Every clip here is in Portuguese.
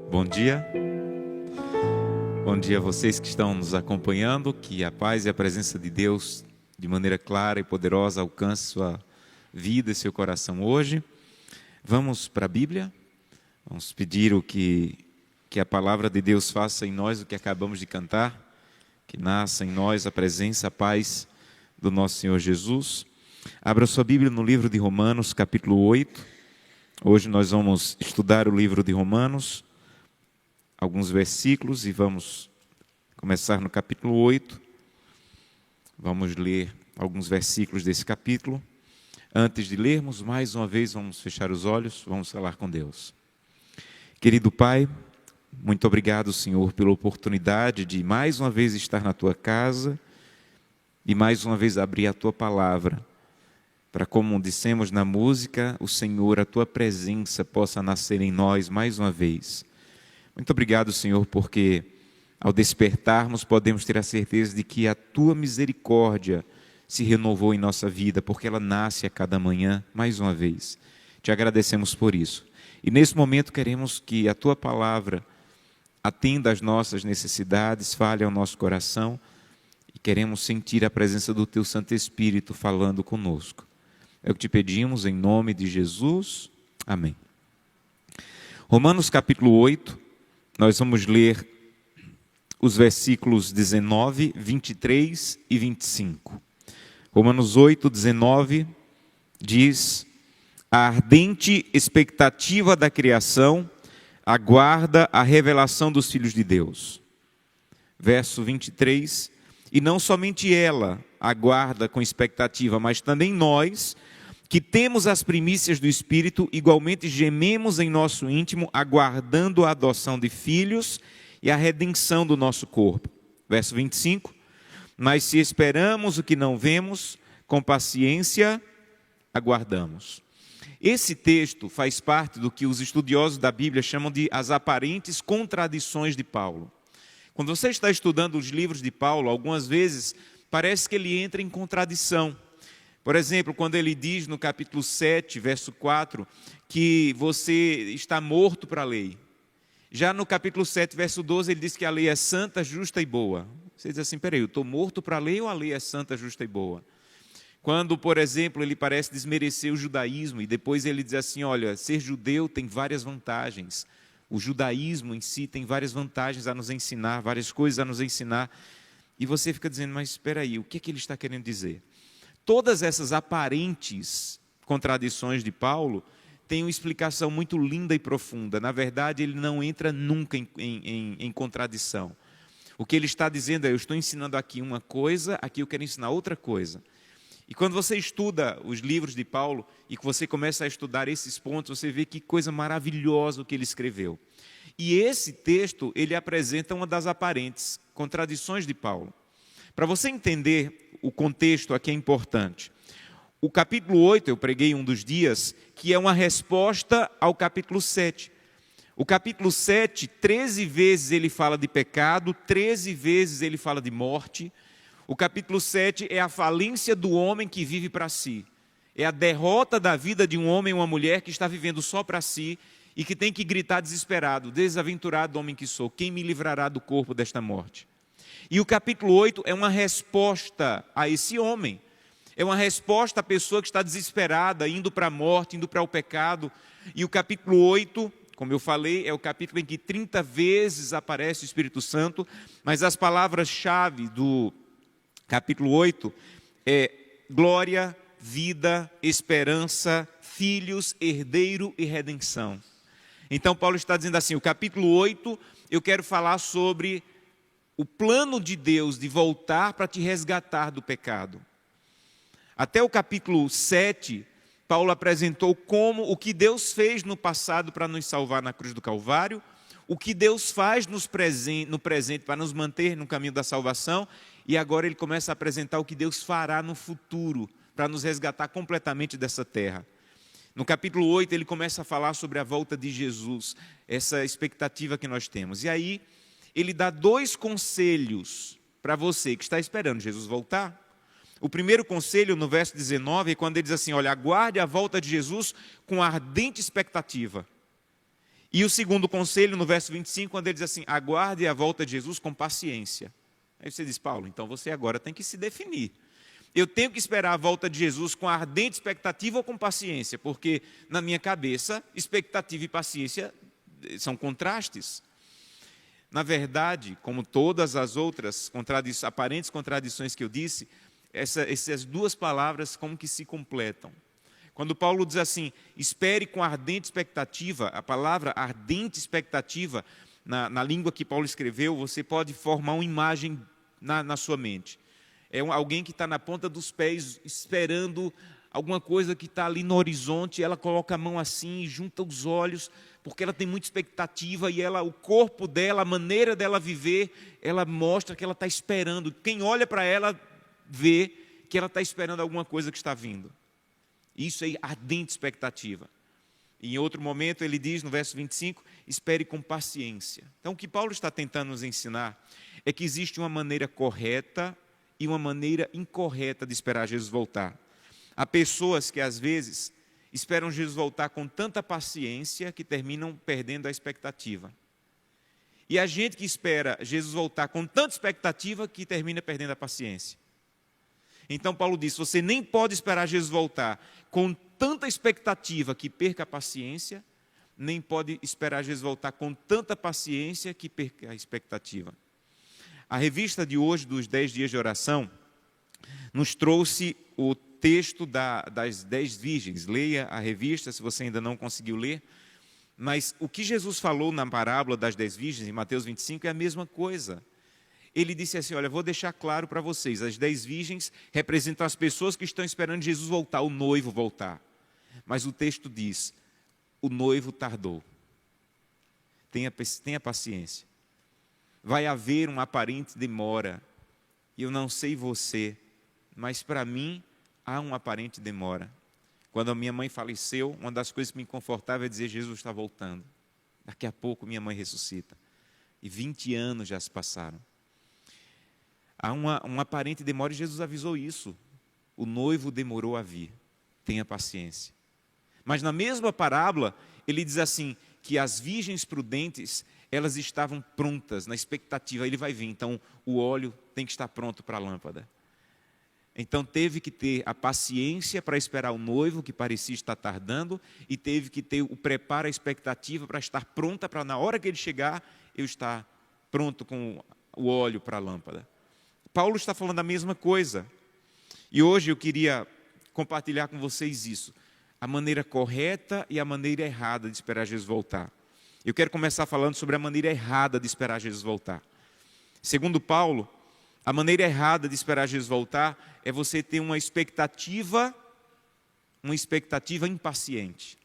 Bom dia. Bom dia a vocês que estão nos acompanhando. Que a paz e a presença de Deus, de maneira clara e poderosa, alcance sua vida e seu coração hoje. Vamos para a Bíblia. Vamos pedir que a palavra de Deus faça em nós o que acabamos de cantar. Que nasça em nós a presença, a paz do nosso Senhor Jesus. Abra sua Bíblia no livro de Romanos, capítulo 8. Hoje nós vamos estudar o livro de Romanos, alguns versículos, e vamos começar no capítulo 8. Vamos ler alguns versículos desse capítulo. Antes de lermos, mais uma vez, vamos fechar os olhos, vamos falar com Deus. Querido Pai, muito obrigado, Senhor, pela oportunidade de mais uma vez estar na Tua casa e mais uma vez abrir a Tua palavra, para, como dissemos na música, o Senhor, a Tua presença possa nascer em nós mais uma vez. Muito obrigado, Senhor, porque ao despertarmos podemos ter a certeza de que a Tua misericórdia se renovou em nossa vida, porque ela nasce a cada manhã, mais uma vez. Te agradecemos por isso. E nesse momento queremos que a Tua palavra atenda às nossas necessidades, fale ao nosso coração, e queremos sentir a presença do Teu Santo Espírito falando conosco. É o que te pedimos em nome de Jesus. Amém. Romanos capítulo 8. Nós vamos ler os versículos 19, 23 e 25. Romanos 8, 19 diz: a ardente expectativa da criação aguarda a revelação dos filhos de Deus. Verso 23, e não somente ela aguarda com expectativa, mas também nós, que temos as primícias do Espírito, igualmente gememos em nosso íntimo, aguardando a adoção de filhos e a redenção do nosso corpo. Verso 25, mas se esperamos o que não vemos, com paciência aguardamos. Esse texto faz parte do que os estudiosos da Bíblia chamam de as aparentes contradições de Paulo. Quando você está estudando os livros de Paulo, algumas vezes parece que ele entra em contradição. Por exemplo, quando ele diz no capítulo 7, verso 4, que você está morto para a lei. Já no capítulo 7, verso 12, ele diz que a lei é santa, justa e boa. Você diz assim, peraí, eu estou morto para a lei ou a lei é santa, justa e boa? Quando, por exemplo, ele parece desmerecer o judaísmo e depois ele diz assim, olha, ser judeu tem várias vantagens. O judaísmo em si tem várias vantagens a nos ensinar, várias coisas a nos ensinar. E você fica dizendo, mas espera aí, o que é que ele está querendo dizer? Todas essas aparentes contradições de Paulo têm uma explicação muito linda e profunda. Na verdade, ele não entra nunca em contradição. O que ele está dizendo é, eu estou ensinando aqui uma coisa, aqui eu quero ensinar outra coisa. E quando você estuda os livros de Paulo e que você começa a estudar esses pontos, você vê que coisa maravilhosa o que ele escreveu. E esse texto, ele apresenta uma das aparentes contradições de Paulo. Para você entender o contexto aqui é importante. O capítulo 8, eu preguei um dos dias, que é uma resposta ao capítulo 7. O capítulo 7, 13 vezes ele fala de pecado, 13 vezes ele fala de morte. O capítulo 7 é a falência do homem que vive para si. É a derrota da vida de um homem ou uma mulher que está vivendo só para si e que tem que gritar desesperado, desaventurado homem que sou, quem me livrará do corpo desta morte? E o capítulo 8 é uma resposta a esse homem. É uma resposta à pessoa que está desesperada, indo para a morte, indo para o pecado. E o capítulo 8, como eu falei, é o capítulo em que 30 vezes aparece o Espírito Santo, mas as palavras-chave do capítulo 8 é glória, vida, esperança, filhos, herdeiro e redenção. Então Paulo está dizendo assim, o capítulo 8, eu quero falar sobre o plano de Deus de voltar para te resgatar do pecado. Até o capítulo 7, Paulo apresentou como o que Deus fez no passado para nos salvar na cruz do Calvário, o que Deus faz no presente para nos manter no caminho da salvação, e agora ele começa a apresentar o que Deus fará no futuro para nos resgatar completamente dessa terra. No capítulo 8, ele começa a falar sobre a volta de Jesus, essa expectativa que nós temos. E aí, ele dá 2 conselhos para você que está esperando Jesus voltar. O primeiro conselho, no verso 19, é quando ele diz assim, olha, aguarde a volta de Jesus com ardente expectativa. E o segundo conselho, no verso 25, quando ele diz assim, aguarde a volta de Jesus com paciência. Aí você diz, Paulo, então você agora tem que se definir. Eu tenho que esperar a volta de Jesus com ardente expectativa ou com paciência? Porque, na minha cabeça, expectativa e paciência são contrastes. Na verdade, como todas as outras aparentes contradições que eu disse, essas duas palavras como que se completam. Quando Paulo diz assim, espere com ardente expectativa, a palavra ardente expectativa, na língua que Paulo escreveu, você pode formar uma imagem na sua mente. É alguém que está na ponta dos pés, esperando alguma coisa que está ali no horizonte, ela coloca a mão assim, junta os olhos, porque ela tem muita expectativa e o corpo dela, a maneira dela viver, ela mostra que ela está esperando. Quem olha para ela vê que ela está esperando alguma coisa que está vindo. Isso é ardente expectativa. Em outro momento ele diz no verso 25, espere com paciência. Então o que Paulo está tentando nos ensinar é que existe uma maneira correta e uma maneira incorreta de esperar Jesus voltar. Há pessoas que às vezes esperam Jesus voltar com tanta paciência que terminam perdendo a expectativa. E a gente que espera Jesus voltar com tanta expectativa que termina perdendo a paciência. Então Paulo diz, você nem pode esperar Jesus voltar com tanta expectativa que perca a paciência, nem pode esperar Jesus voltar com tanta paciência que perca a expectativa. A revista de hoje, dos 10 dias de oração, nos trouxe o texto das 10 virgens. Leia a revista, se você ainda não conseguiu ler. Mas o que Jesus falou na parábola das 10 virgens, em Mateus 25, é a mesma coisa. Ele disse assim, olha, vou deixar claro para vocês, as 10 virgens representam as pessoas que estão esperando Jesus voltar, o noivo voltar. Mas o texto diz, o noivo tardou. Tenha paciência. Vai haver uma aparente demora. E eu não sei você, mas para mim há uma aparente demora. Quando a minha mãe faleceu, uma das coisas que me confortava é dizer, Jesus está voltando. Daqui a pouco minha mãe ressuscita. E 20 anos já se passaram. Há uma aparente demora e Jesus avisou isso. O noivo demorou a vir. Tenha paciência. Mas na mesma parábola, ele diz assim, que as virgens prudentes, elas estavam prontas, na expectativa, ele vai vir. Então, o óleo tem que estar pronto para a lâmpada. Então, teve que ter a paciência para esperar o noivo, que parecia estar tardando, e teve que ter o preparo, a expectativa para estar pronta, para na hora que ele chegar, eu estar pronto com o óleo para a lâmpada. Paulo está falando a mesma coisa. E hoje eu queria compartilhar com vocês isso. A maneira correta e a maneira errada de esperar Jesus voltar. Eu quero começar falando sobre a maneira errada de esperar Jesus voltar. Segundo Paulo, a maneira errada de esperar Jesus voltar é você ter uma expectativa impaciente.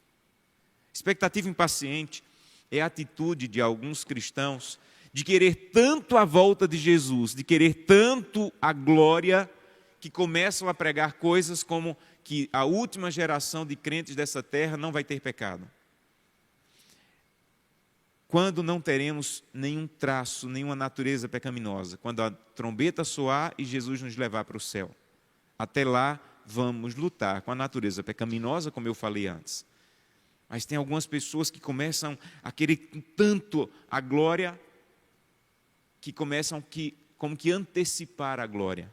Expectativa impaciente é a atitude de alguns cristãos de querer tanto a volta de Jesus, de querer tanto a glória, que começam a pregar coisas como que a última geração de crentes dessa terra não vai ter pecado. Quando não teremos nenhum traço, nenhuma natureza pecaminosa, quando a trombeta soar e Jesus nos levar para o céu. Até lá, vamos lutar com a natureza pecaminosa, como eu falei antes. Mas tem algumas pessoas que começam a querer tanto a glória, que começam como que antecipar a glória.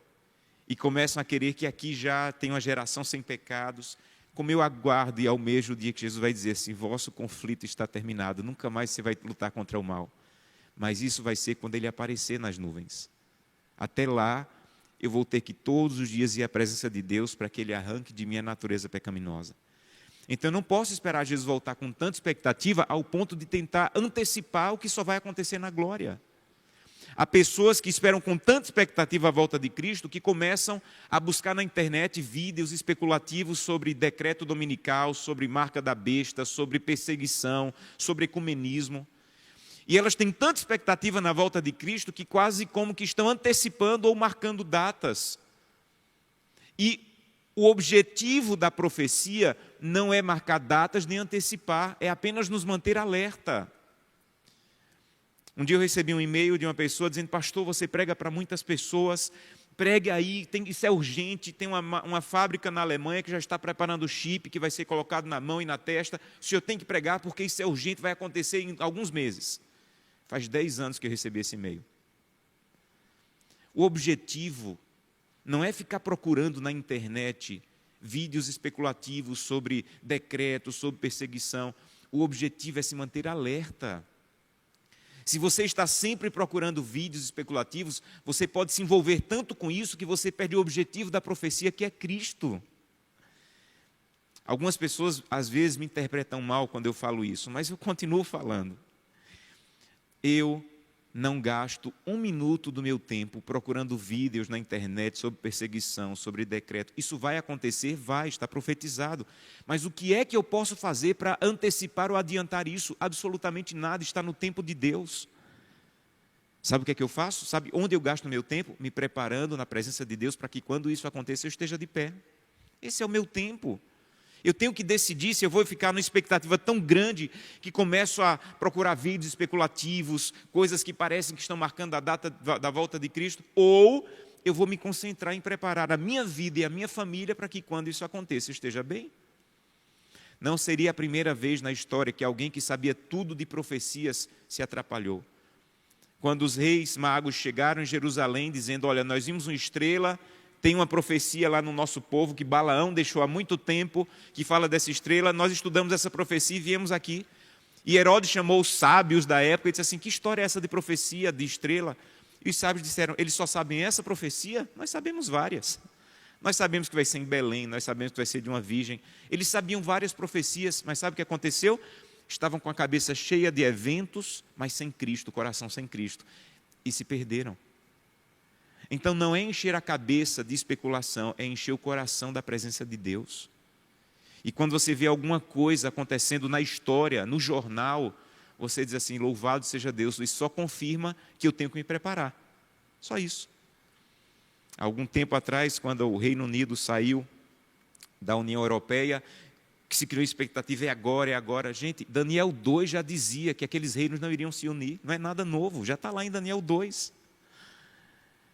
E começam a querer que aqui já tem uma geração sem pecados. Como eu aguardo e almejo o dia que Jesus vai dizer assim, vosso conflito está terminado, nunca mais você vai lutar contra o mal. Mas isso vai ser quando ele aparecer nas nuvens. Até lá, eu vou ter que todos os dias ir à presença de Deus para que ele arranque de mim a natureza pecaminosa. Então eu não posso esperar Jesus voltar com tanta expectativa ao ponto de tentar antecipar o que só vai acontecer na glória. Há pessoas que esperam com tanta expectativa a volta de Cristo que começam a buscar na internet vídeos especulativos sobre decreto dominical, sobre marca da besta, sobre perseguição, sobre ecumenismo. E elas têm tanta expectativa na volta de Cristo que quase como que estão antecipando ou marcando datas. E o objetivo da profecia não é marcar datas nem antecipar, é apenas nos manter alerta. Um dia eu recebi um e-mail de uma pessoa dizendo, pastor, você prega para muitas pessoas pregue aí, isso é urgente, tem uma fábrica na Alemanha que já está preparando o chip que vai ser colocado na mão e na testa, o senhor tem que pregar porque isso é urgente, vai acontecer em alguns meses. Faz 10 anos que eu recebi esse e-mail. O objetivo não é ficar procurando na internet vídeos especulativos sobre decretos, sobre perseguição. O objetivo é se manter alerta. Se você está sempre procurando vídeos especulativos, você pode se envolver tanto com isso que você perde o objetivo da profecia, que é Cristo. Algumas pessoas, às vezes, me interpretam mal quando eu falo isso, mas eu continuo falando. Eu não gasto 1 minuto do meu tempo procurando vídeos na internet sobre perseguição, sobre decreto. Isso vai acontecer? Vai, está profetizado. Mas o que é que eu posso fazer para antecipar ou adiantar isso? Absolutamente nada, está no tempo de Deus. Sabe o que é que eu faço? Sabe onde eu gasto o meu tempo? Me preparando na presença de Deus para que quando isso aconteça eu esteja de pé. Esse é o meu tempo. Eu tenho que decidir se eu vou ficar numa expectativa tão grande que começo a procurar vídeos especulativos, coisas que parecem que estão marcando a data da volta de Cristo, ou eu vou me concentrar em preparar a minha vida e a minha família para que quando isso aconteça eu esteja bem. Não seria a primeira vez na história que alguém que sabia tudo de profecias se atrapalhou. Quando os reis magos chegaram em Jerusalém dizendo, olha, nós vimos uma estrela, tem uma profecia lá no nosso povo que Balaão deixou há muito tempo, que fala dessa estrela, nós estudamos essa profecia e viemos aqui. E Herodes chamou os sábios da época e disse assim, que história é essa de profecia, de estrela? E os sábios disseram, eles só sabem essa profecia? Nós sabemos várias. Nós sabemos que vai ser em Belém, nós sabemos que vai ser de uma virgem. Eles sabiam várias profecias, mas sabe o que aconteceu? Estavam com a cabeça cheia de eventos, mas sem Cristo, coração sem Cristo. E se perderam. Então não é encher a cabeça de especulação, é encher o coração da presença de Deus. E quando você vê alguma coisa acontecendo na história, no jornal, você diz assim, louvado seja Deus, isso só confirma que eu tenho que me preparar. Só isso. Há algum tempo atrás, quando o Reino Unido saiu da União Europeia, que se criou expectativa, é agora, é agora. Gente, Daniel 2 já dizia que aqueles reinos não iriam se unir, não é nada novo, já está lá em Daniel 2.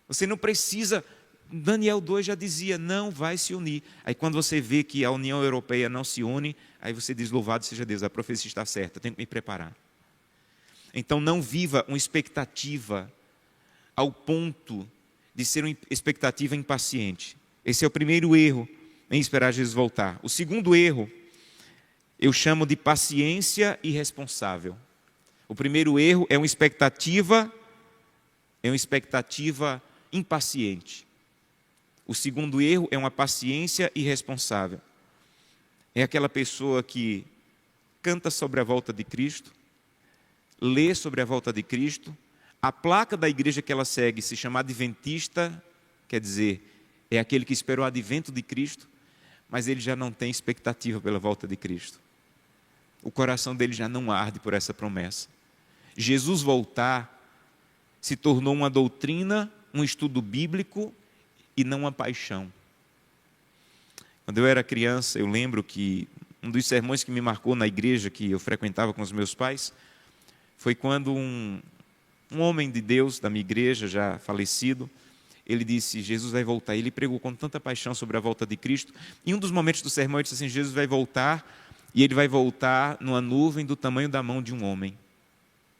Você não precisa, Daniel 2 já dizia, não vai se unir. Aí quando você vê que a União Europeia não se une, aí você diz, louvado seja Deus, a profecia está certa, eu tenho que me preparar. Então não viva uma expectativa ao ponto de ser uma expectativa impaciente. Esse é o primeiro erro em esperar Jesus voltar. O segundo erro, eu chamo de paciência irresponsável. O primeiro erro é uma expectativa impaciente. O segundo erro é uma paciência irresponsável. É aquela pessoa que canta sobre a volta de Cristo, lê sobre a volta de Cristo, a placa da igreja que ela segue se chama adventista, quer dizer, é aquele que espera o advento de Cristo, mas ele já não tem expectativa pela volta de Cristo. O coração dele já não arde por essa promessa. Jesus voltar se tornou uma doutrina, um estudo bíblico e não uma paixão. Quando eu era criança, eu lembro que um dos sermões que me marcou na igreja que eu frequentava com os meus pais foi quando um homem de Deus da minha igreja, já falecido, ele disse, Jesus vai voltar. Ele pregou com tanta paixão sobre a volta de Cristo. Em um dos momentos do sermão ele disse assim, Jesus vai voltar e ele vai voltar numa nuvem do tamanho da mão de um homem.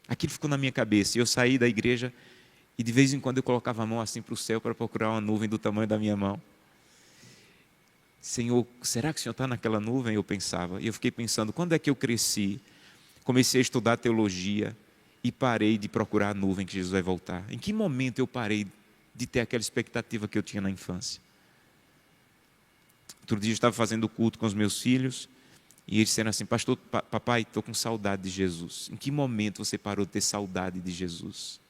Aquilo ficou na minha cabeça e eu saí da igreja e de vez em quando eu colocava a mão assim para o céu para procurar uma nuvem do tamanho da minha mão. Senhor, será que o Senhor está naquela nuvem? Eu pensava. E eu fiquei pensando, quando é que eu cresci? Comecei a estudar teologia e parei de procurar a nuvem que Jesus vai voltar. Em que momento eu parei de ter aquela expectativa que eu tinha na infância? Outro dia eu estava fazendo culto com os meus filhos e eles disseram assim, pastor, papai, estou com saudade de Jesus. Em que momento você parou de ter saudade de Jesus?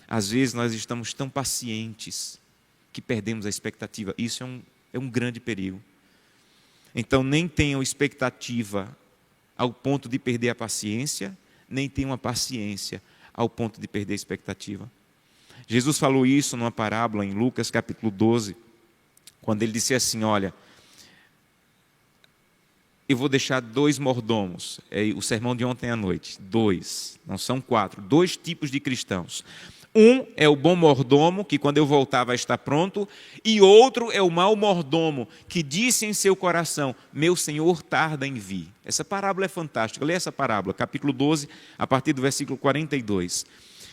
Às vezes nós estamos tão pacientes que perdemos a expectativa. Isso é um grande perigo. Então nem tenham expectativa ao ponto de perder a paciência, nem tenham a paciência ao ponto de perder a expectativa. Jesus falou isso numa parábola em Lucas capítulo 12, quando ele disse assim, olha, eu vou deixar 2 mordomos, é o sermão de ontem à noite, 2, não são 4, 2 tipos de cristãos. Um é o bom mordomo, que quando eu voltar vai estar pronto, e outro é o mau mordomo, que disse em seu coração: meu senhor tarda em vir. Essa parábola é fantástica. Lê essa parábola, capítulo 12, a partir do versículo 42.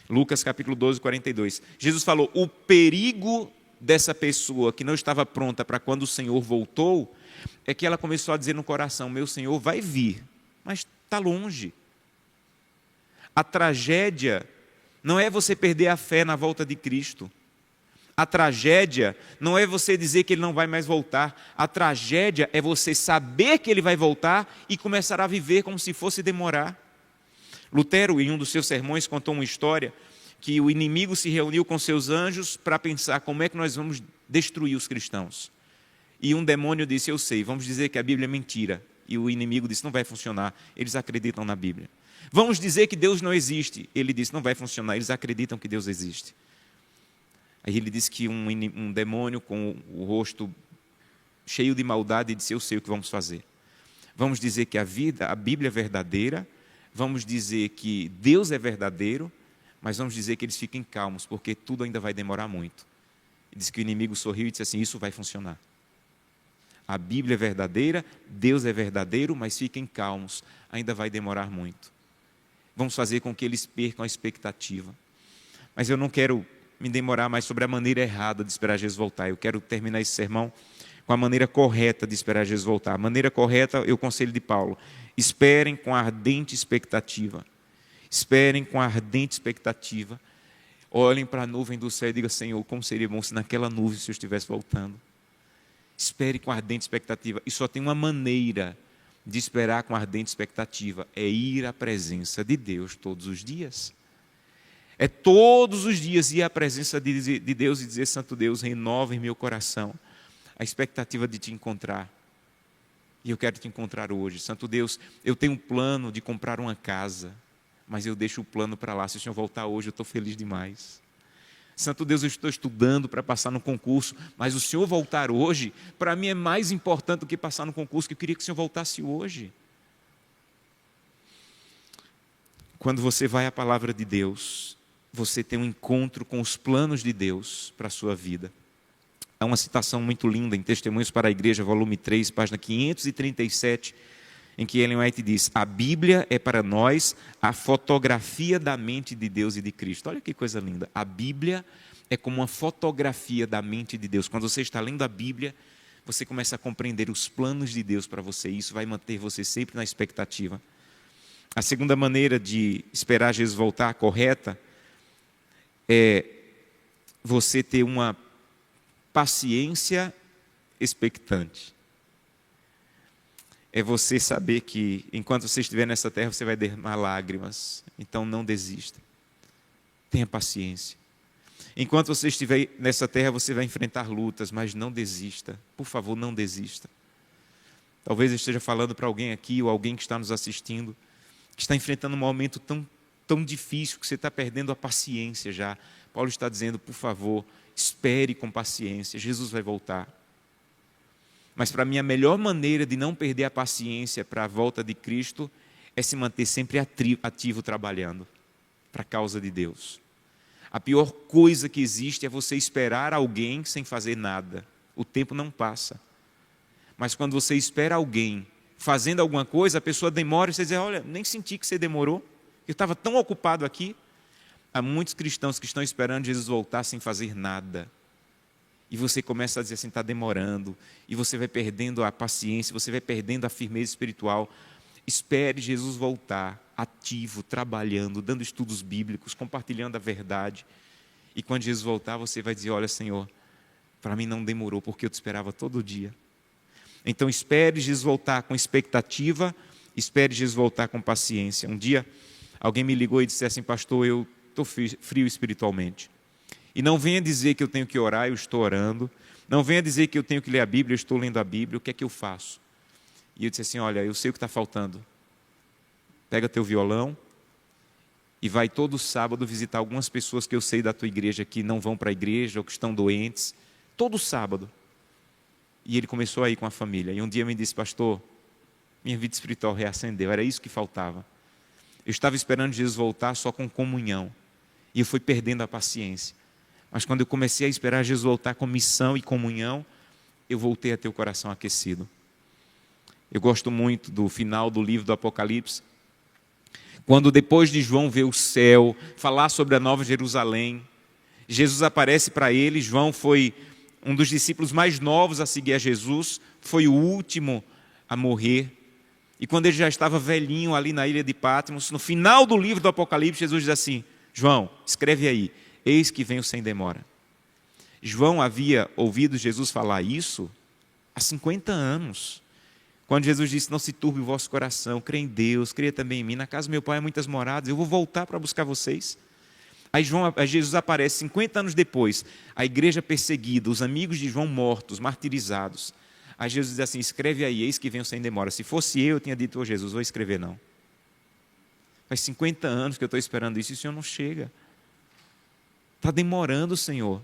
Lucas, capítulo 12, 42. Jesus falou: o perigo dessa pessoa que não estava pronta para quando o Senhor voltou, é que ela começou a dizer no coração: meu senhor vai vir, mas está longe. A tragédia não é você perder a fé na volta de Cristo. A tragédia não é você dizer que Ele não vai mais voltar. A tragédia é você saber que Ele vai voltar e começar a viver como se fosse demorar. Lutero, em um dos seus sermões, contou uma história que o inimigo se reuniu com seus anjos para pensar como é que nós vamos destruir os cristãos. E um demônio disse: eu sei, vamos dizer que a Bíblia é mentira. E o inimigo disse: não vai funcionar, eles acreditam na Bíblia. Vamos dizer que Deus não existe. Ele disse: não vai funcionar, eles acreditam que Deus existe. Aí ele disse que um demônio com o rosto cheio de maldade disse: eu sei o que vamos fazer. Vamos dizer que a Bíblia é verdadeira, vamos dizer que Deus é verdadeiro, mas vamos dizer que eles fiquem calmos, porque tudo ainda vai demorar muito. Ele disse que o inimigo sorriu e disse assim: isso vai funcionar. A Bíblia é verdadeira, Deus é verdadeiro, mas fiquem calmos, ainda vai demorar muito. Vamos fazer com que eles percam a expectativa. Mas eu não quero me demorar mais sobre a maneira errada de esperar Jesus voltar. Eu quero terminar esse sermão com a maneira correta de esperar Jesus voltar. A maneira correta é o conselho de Paulo: esperem com ardente expectativa. Esperem com ardente expectativa. Olhem para a nuvem do céu e digam: Senhor, como seria bom se naquela nuvem o Senhor estivesse voltando. Espere com ardente expectativa. E só tem uma maneira de esperar com ardente expectativa: é ir à presença de Deus todos os dias. É todos os dias ir à presença de Deus e dizer: Santo Deus, renova em meu coração a expectativa de te encontrar. E eu quero te encontrar hoje. Santo Deus, eu tenho um plano de comprar uma casa, mas eu deixo o plano para lá. Se o Senhor voltar hoje, eu estou feliz demais. Santo Deus, eu estou estudando para passar no concurso, mas o Senhor voltar hoje, para mim é mais importante do que passar no concurso, que eu queria que o Senhor voltasse hoje. Quando você vai à palavra de Deus, você tem um encontro com os planos de Deus para a sua vida. Há uma citação muito linda em Testemunhos para a Igreja, volume 3, página 537, em que Ellen White diz: a Bíblia é para nós a fotografia da mente de Deus e de Cristo. Olha que coisa linda. A Bíblia é como uma fotografia da mente de Deus. Quando você está lendo a Bíblia, você começa a compreender os planos de Deus para você. E isso vai manter você sempre na expectativa. A segunda maneira de esperar Jesus voltar correta é você ter uma paciência expectante. É você saber que enquanto você estiver nessa terra, você vai derramar lágrimas. Então não desista. Tenha paciência. Enquanto você estiver nessa terra, você vai enfrentar lutas, mas não desista. Por favor, não desista. Talvez eu esteja falando para alguém aqui, ou alguém que está nos assistindo, que está enfrentando um momento tão difícil, que você está perdendo a paciência já. Paulo está dizendo: por favor, espere com paciência, Jesus vai voltar. Mas para mim a melhor maneira de não perder a paciência para a volta de Cristo é se manter sempre ativo trabalhando para a causa de Deus. A pior coisa que existe é você esperar alguém sem fazer nada. O tempo não passa. Mas quando você espera alguém fazendo alguma coisa, a pessoa demora e você diz: olha, nem senti que você demorou, eu estava tão ocupado aqui. Há muitos cristãos que estão esperando Jesus voltar sem fazer nada. E você começa a dizer assim: está demorando. E você vai perdendo a paciência, você vai perdendo a firmeza espiritual. Espere Jesus voltar, ativo, trabalhando, dando estudos bíblicos, compartilhando a verdade. E quando Jesus voltar, você vai dizer: olha, Senhor, para mim não demorou, porque eu te esperava todo dia. Então espere Jesus voltar com expectativa, espere Jesus voltar com paciência. Um dia, alguém me ligou e disse assim: pastor, eu estou frio espiritualmente. E não venha dizer que eu tenho que orar, eu estou orando. Não venha dizer que eu tenho que ler a Bíblia, eu estou lendo a Bíblia. O que é que eu faço? E eu disse assim: olha, eu sei o que está faltando. Pega teu violão e vai todo sábado visitar algumas pessoas que eu sei da tua igreja que não vão para a igreja ou que estão doentes. Todo sábado. E ele começou a ir com a família. E um dia me disse: pastor, minha vida espiritual reacendeu. Era isso que faltava. Eu estava esperando Jesus voltar só com comunhão. E eu fui perdendo a paciência. Mas quando eu comecei a esperar Jesus voltar com missão e comunhão, eu voltei a ter o coração aquecido. Eu gosto muito do final do livro do Apocalipse, quando depois de João ver o céu, falar sobre a Nova Jerusalém, Jesus aparece para ele. João foi um dos discípulos mais novos a seguir a Jesus, foi o último a morrer. E quando ele já estava velhinho ali na ilha de Patmos, no final do livro do Apocalipse, Jesus diz assim: João, escreve aí, eis que venho sem demora. João havia ouvido Jesus falar isso há 50 anos. Quando Jesus disse: não se turbe o vosso coração, crê em Deus, crê também em mim, na casa do meu pai há muitas moradas, eu vou voltar para buscar vocês. Aí Jesus aparece 50 anos depois, a igreja perseguida, os amigos de João mortos, martirizados. Aí Jesus diz assim: escreve aí, eis que venho sem demora. Se fosse eu tinha dito: ô Jesus, vou escrever não. Faz 50 anos que eu estou esperando isso e o Senhor não chega. Está demorando, Senhor.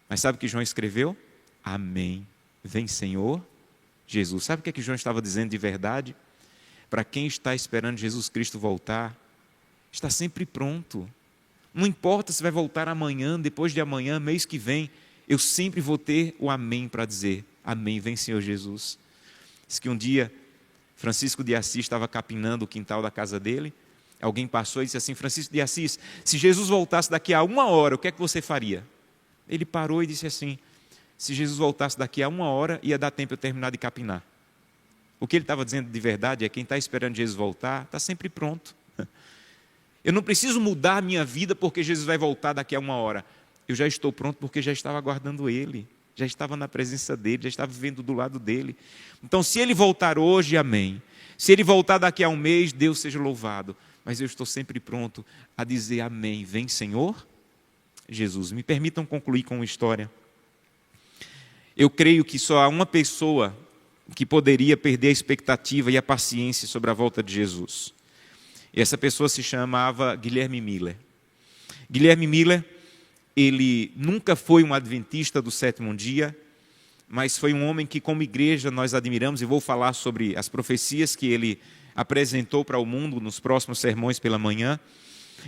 Mas sabe o que João escreveu? Amém. Vem, Senhor Jesus. Sabe o que João estava dizendo de verdade? Para quem está esperando Jesus Cristo voltar, está sempre pronto. Não importa se vai voltar amanhã, depois de amanhã, mês que vem, eu sempre vou ter o amém para dizer: amém, vem Senhor Jesus. Diz que um dia Francisco de Assis estava capinando o quintal da casa dele. Alguém passou e disse assim: Francisco de Assis, se Jesus voltasse daqui a 1 hora, o que é que você faria? Ele parou e disse assim: se Jesus voltasse daqui a 1 hora, ia dar tempo eu terminar de capinar. O que ele estava dizendo de verdade é: quem está esperando Jesus voltar, está sempre pronto. Eu não preciso mudar a minha vida porque Jesus vai voltar daqui a 1 hora. Eu já estou pronto porque já estava aguardando Ele, já estava na presença dEle, já estava vivendo do lado dEle. Então, se Ele voltar hoje, amém. Se Ele voltar daqui a 1 mês, Deus seja louvado. Mas eu estou sempre pronto a dizer amém. Vem, Senhor Jesus. Me permitam concluir com uma história. Eu creio que só há uma pessoa que poderia perder a expectativa e a paciência sobre a volta de Jesus. E essa pessoa se chamava Guilherme Miller. Guilherme Miller, ele nunca foi um adventista do sétimo dia, mas foi um homem que, como igreja, nós admiramos, e vou falar sobre as profecias que ele apresentou para o mundo nos próximos sermões pela manhã.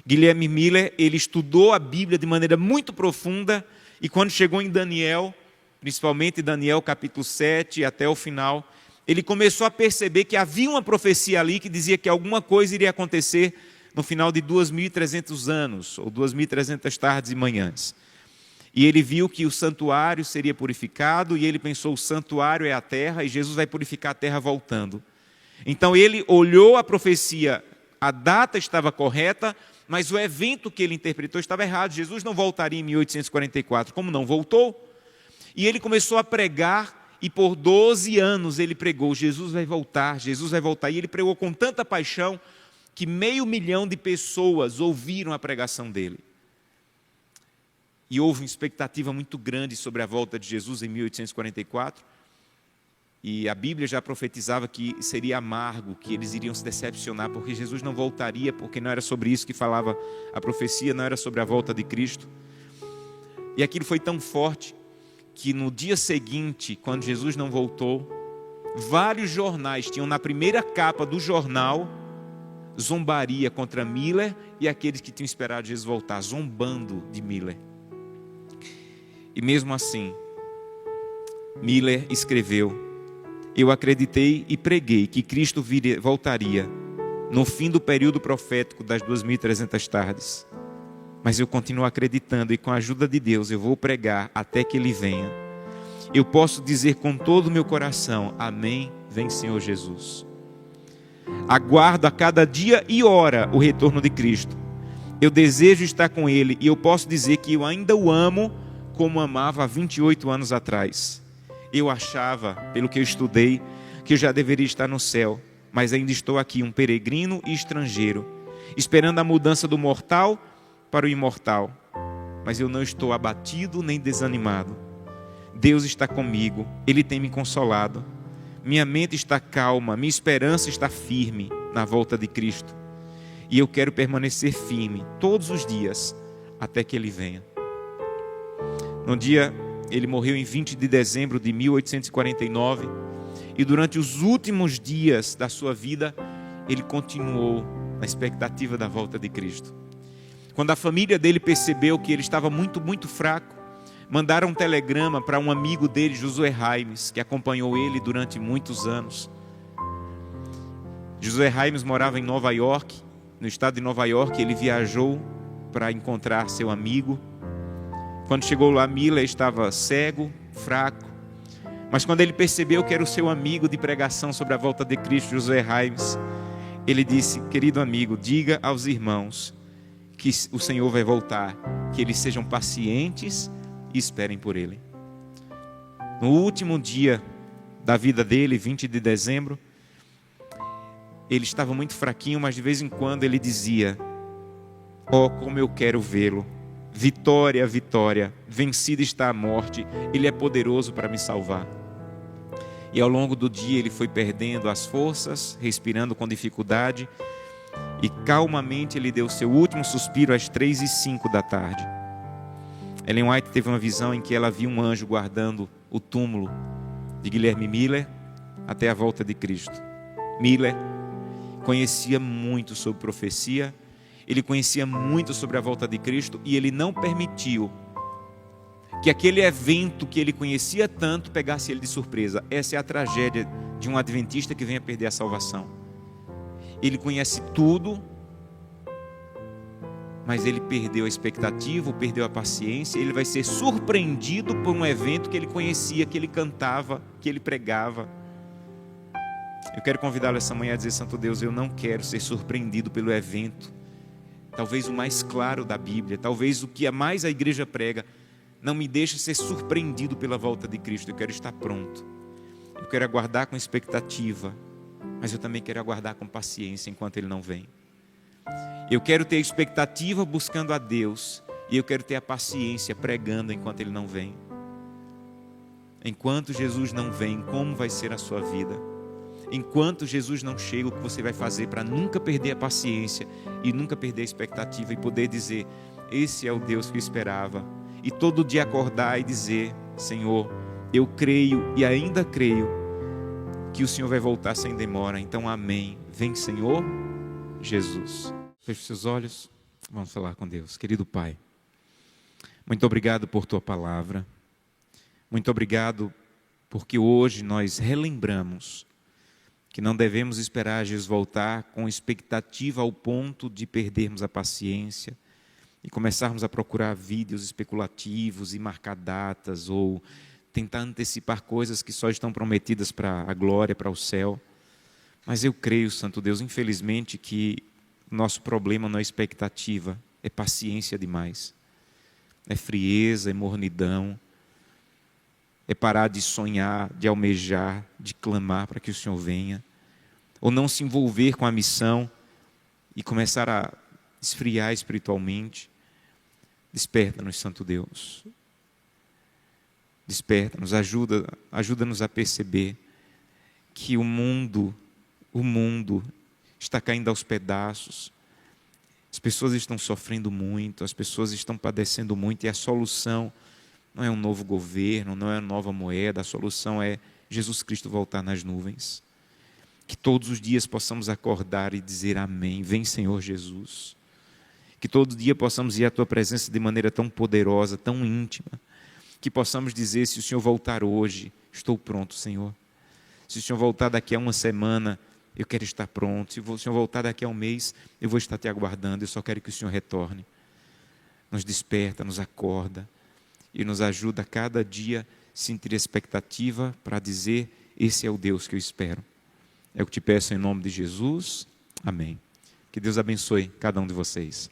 Guilherme Miller, ele estudou a Bíblia de maneira muito profunda, e quando chegou em Daniel, principalmente Daniel capítulo 7 até o final, ele começou a perceber que havia uma profecia ali que dizia que alguma coisa iria acontecer no final de 2.300 anos, ou 2.300 tardes e manhãs. E ele viu que o santuário seria purificado, e ele pensou: o santuário é a terra, e Jesus vai purificar a terra voltando. Então ele olhou a profecia, a data estava correta, mas o evento que ele interpretou estava errado. Jesus não voltaria em 1844, como não voltou. E ele começou a pregar, e por 12 anos ele pregou: Jesus vai voltar, Jesus vai voltar. E ele pregou com tanta paixão que 500.000 de pessoas ouviram a pregação dele. E houve uma expectativa muito grande sobre a volta de Jesus em 1844. E a Bíblia já profetizava que seria amargo, que eles iriam se decepcionar, porque Jesus não voltaria, porque não era sobre isso que falava a profecia, não era sobre a volta de Cristo. E aquilo foi tão forte que no dia seguinte, quando Jesus não voltou, vários jornais tinham na primeira capa do jornal zombaria contra Miller e aqueles que tinham esperado Jesus voltar, zombando de Miller. E mesmo assim, Miller escreveu: eu acreditei e preguei que Cristo voltaria no fim do período profético das 2.300 tardes. Mas eu continuo acreditando, e com a ajuda de Deus eu vou pregar até que Ele venha. Eu posso dizer com todo o meu coração: amém, vem Senhor Jesus. Aguardo a cada dia e hora o retorno de Cristo. Eu desejo estar com Ele, e eu posso dizer que eu ainda o amo como amava há 28 anos atrás. Eu achava, pelo que eu estudei, que eu já deveria estar no céu, mas ainda estou aqui, um peregrino e estrangeiro, esperando a mudança do mortal para o imortal. Mas eu não estou abatido nem desanimado. Deus está comigo, Ele tem me consolado. Minha mente está calma, minha esperança está firme na volta de Cristo. E eu quero permanecer firme todos os dias até que Ele venha. No dia, ele morreu em 20 de dezembro de 1849, e durante os últimos dias da sua vida, ele continuou na expectativa da volta de Cristo. Quando a família dele percebeu que ele estava muito fraco, mandaram um telegrama para um amigo dele, Josué Raimes, que acompanhou ele durante muitos anos. Josué Raimes morava em Nova York, no estado de Nova York. Ele viajou para encontrar seu amigo. Quando chegou lá, Miller estava cego, fraco. Mas quando ele percebeu que era o seu amigo de pregação sobre a volta de Cristo, Josué Raimes, ele disse: querido amigo, diga aos irmãos que o Senhor vai voltar, que eles sejam pacientes e esperem por Ele. No último dia da vida dele, 20 de dezembro, ele estava muito fraquinho, mas de vez em quando ele dizia: oh, como eu quero vê-lo, vitória, vitória, vencida está a morte, Ele é poderoso para me salvar. E ao longo do dia ele foi perdendo as forças, respirando com dificuldade, e calmamente ele deu seu último suspiro às 3h05 da tarde. Ellen White teve uma visão em que ela viu um anjo guardando o túmulo de Guilherme Miller até a volta de Cristo. Miller conhecia muito sobre profecia, ele conhecia muito sobre a volta de Cristo, e ele não permitiu que aquele evento que ele conhecia tanto pegasse ele de surpresa. Essa é a tragédia de um adventista que vem a perder a salvação. Ele conhece tudo, mas ele perdeu a expectativa, perdeu a paciência. Ele vai ser surpreendido por um evento que ele conhecia, que ele cantava, que ele pregava. Eu quero convidá-lo essa manhã a dizer: Santo Deus, eu não quero ser surpreendido pelo evento, talvez o mais claro da Bíblia, talvez o que mais a igreja prega. Não me deixe ser surpreendido pela volta de Cristo. Eu quero estar pronto. Eu quero aguardar com expectativa, mas eu também quero aguardar com paciência enquanto Ele não vem. Eu quero ter expectativa buscando a Deus, e eu quero ter a paciência pregando enquanto Ele não vem. Enquanto Jesus não vem, como vai ser a sua vida? Enquanto Jesus não chega, o que você vai fazer para nunca perder a paciência e nunca perder a expectativa e poder dizer: esse é o Deus que eu esperava. E todo dia acordar e dizer: Senhor, eu creio e ainda creio que o Senhor vai voltar sem demora. Então amém. Vem, Senhor Jesus. Feche seus olhos, vamos falar com Deus. Querido Pai, muito obrigado por Tua palavra. Muito obrigado porque hoje nós relembramos que não devemos esperar Jesus voltar com expectativa ao ponto de perdermos a paciência e começarmos a procurar vídeos especulativos e marcar datas, ou tentar antecipar coisas que só estão prometidas para a glória, para o céu. Mas eu creio, Santo Deus, infelizmente, que nosso problema não é expectativa, é paciência demais. É frieza, é mornidão, é parar de sonhar, de almejar, de clamar para que o Senhor venha, ou não se envolver com a missão e começar a esfriar espiritualmente. Desperta-nos, Santo Deus. Desperta-nos, ajuda-nos a perceber que o mundo está caindo aos pedaços. As pessoas estão sofrendo muito, as pessoas estão padecendo muito, e a solução não é um novo governo, não é uma nova moeda, a solução é Jesus Cristo voltar nas nuvens. Que todos os dias possamos acordar e dizer amém, vem Senhor Jesus. Que todo dia possamos ir à Tua presença de maneira tão poderosa, tão íntima, que possamos dizer: se o Senhor voltar hoje, estou pronto, Senhor. Se o Senhor voltar daqui a uma semana, eu quero estar pronto. Se o Senhor voltar daqui a um mês, eu vou estar Te aguardando. Eu só quero que o Senhor retorne. Nos desperta, nos acorda e nos ajuda a cada dia sentir expectativa para dizer: esse é o Deus que eu espero. É o que te peço em nome de Jesus. Amém. Que Deus abençoe cada um de vocês.